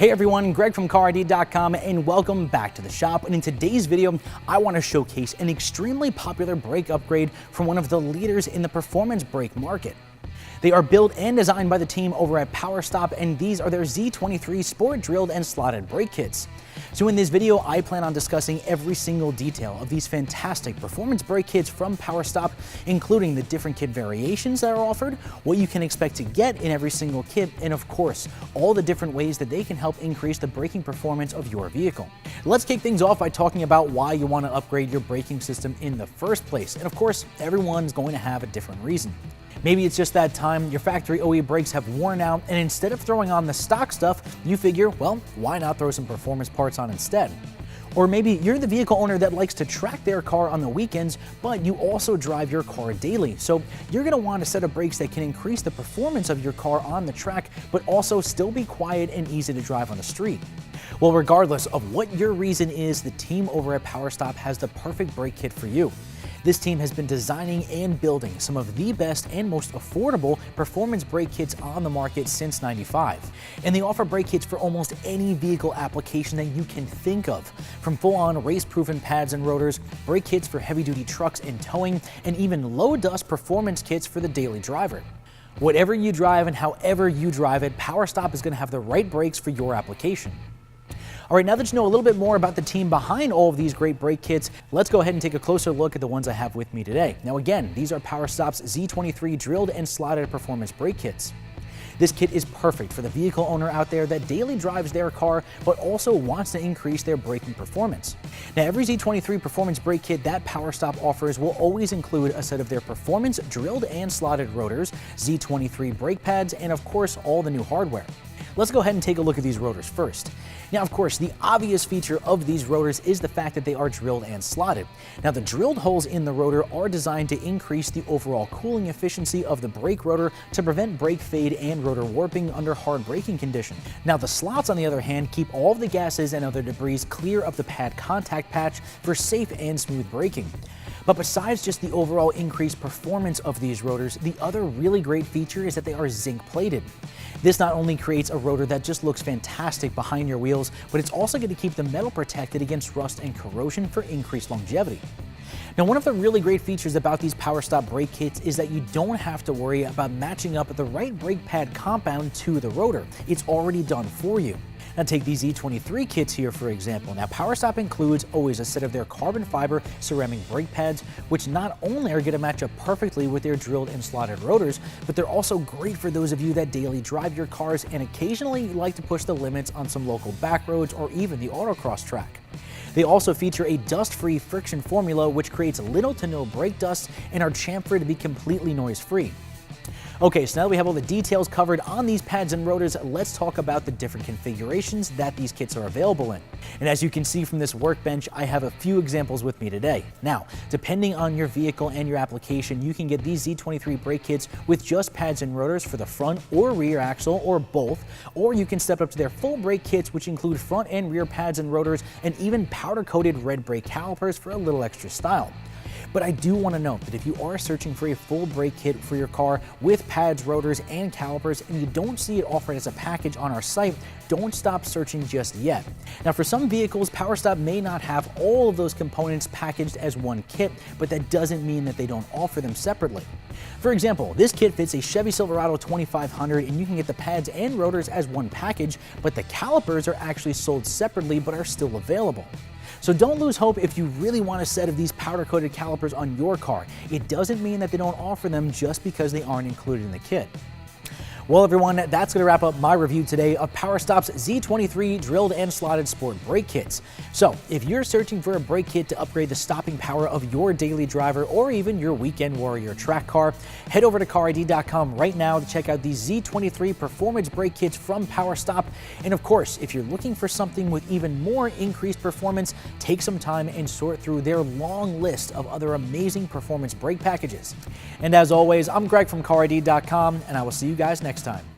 Hey everyone, Greg from CarID.com and welcome back to the shop. And in today's video, I want to showcase an extremely popular brake upgrade from one of the leaders in the performance brake market. They are built and designed by the team over at Power Stop, and these are their Z23 Sport drilled and slotted brake kits. So in this video, I plan on discussing every single detail of these fantastic performance brake kits from Power Stop, including the different kit variations that are offered, what you can expect to get in every single kit, and of course, all the different ways that they can help increase the braking performance of your vehicle. Let's kick things off by talking about why you want to upgrade your braking system in the first place. And of course, everyone's going to have a different reason. Maybe it's just that time your factory OE brakes have worn out, and instead of throwing on the stock stuff, you figure, well, why not throw some performance parts on instead? Or maybe you're the vehicle owner that likes to track their car on the weekends, but you also drive your car daily. So you're going to want a set of brakes that can increase the performance of your car on the track, but also still be quiet and easy to drive on the street. Well, regardless of what your reason is, the team over at Power Stop has the perfect brake kit for you. This team has been designing and building some of the best and most affordable performance brake kits on the market since '95. And they offer brake kits for almost any vehicle application that you can think of, from full-on race-proven pads and rotors, brake kits for heavy-duty trucks and towing, and even low-dust performance kits for the daily driver. Whatever you drive and however you drive it, Power Stop is going to have the right brakes for your application. All right, now that you know a little bit more about the team behind all of these great brake kits, let's go ahead and take a closer look at the ones I have with me today. Now again, these are Power Stop's Z23 drilled and slotted performance brake kits. This kit is perfect for the vehicle owner out there that daily drives their car, but also wants to increase their braking performance. Now, every Z23 performance brake kit that Power Stop offers will always include a set of their performance drilled and slotted rotors, Z23 brake pads, and of course, all the new hardware. Let's go ahead and take a look at these rotors first. Now, of course, the obvious feature of these rotors is the fact that they are drilled and slotted. Now, the drilled holes in the rotor are designed to increase the overall cooling efficiency of the brake rotor to prevent brake fade and rotor warping under hard braking conditions. Now, the slots, on the other hand, keep all of the gases and other debris clear of the pad contact patch for safe and smooth braking. But besides just the overall increased performance of these rotors, the other really great feature is that they are zinc plated. This not only creates a rotor that just looks fantastic behind your wheels, but it's also going to keep the metal protected against rust and corrosion for increased longevity. Now, one of the really great features about these Power Stop brake kits is that you don't have to worry about matching up the right brake pad compound to the rotor. It's already done for you. Now take these Z23 kits here, for example. Now, Power Stop includes always a set of their carbon fiber ceramic brake pads, which not only are going to match up perfectly with their drilled and slotted rotors, but they're also great for those of you that daily drive your cars and occasionally like to push the limits on some local back roads or even the autocross track. They also feature a dust-free friction formula, which creates little to no brake dust and are chamfered to be completely noise-free. Okay, so now that we have all the details covered on these pads and rotors, let's talk about the different configurations that these kits are available in. And as you can see from this workbench, I have a few examples with me today. Now, depending on your vehicle and your application, you can get these Z23 brake kits with just pads and rotors for the front or rear axle, or both, or you can step up to their full brake kits, which include front and rear pads and rotors, and even powder-coated red brake calipers for a little extra style. But I do want to note that if you are searching for a full brake kit for your car with pads, rotors, and calipers, and you don't see it offered as a package on our site, don't stop searching just yet. Now, for some vehicles, Power Stop may not have all of those components packaged as one kit, but that doesn't mean that they don't offer them separately. For example, this kit fits a Chevy Silverado 2500, and you can get the pads and rotors as one package, but the calipers are actually sold separately but are still available. So don't lose hope if you really want a set of these powder-coated calipers on your car. It doesn't mean that they don't offer them just because they aren't included in the kit. Well, everyone, that's going to wrap up my review today of Power Stop's Z23 drilled and slotted sport brake kits. So if you're searching for a brake kit to upgrade the stopping power of your daily driver or even your weekend warrior track car, head over to CarID.com right now to check out these Z23 performance brake kits from Power Stop. And of course, if you're looking for something with even more increased performance, take some time and sort through their long list of other amazing performance brake packages. And as always, I'm Greg from CarID.com, and I will see you guys next time.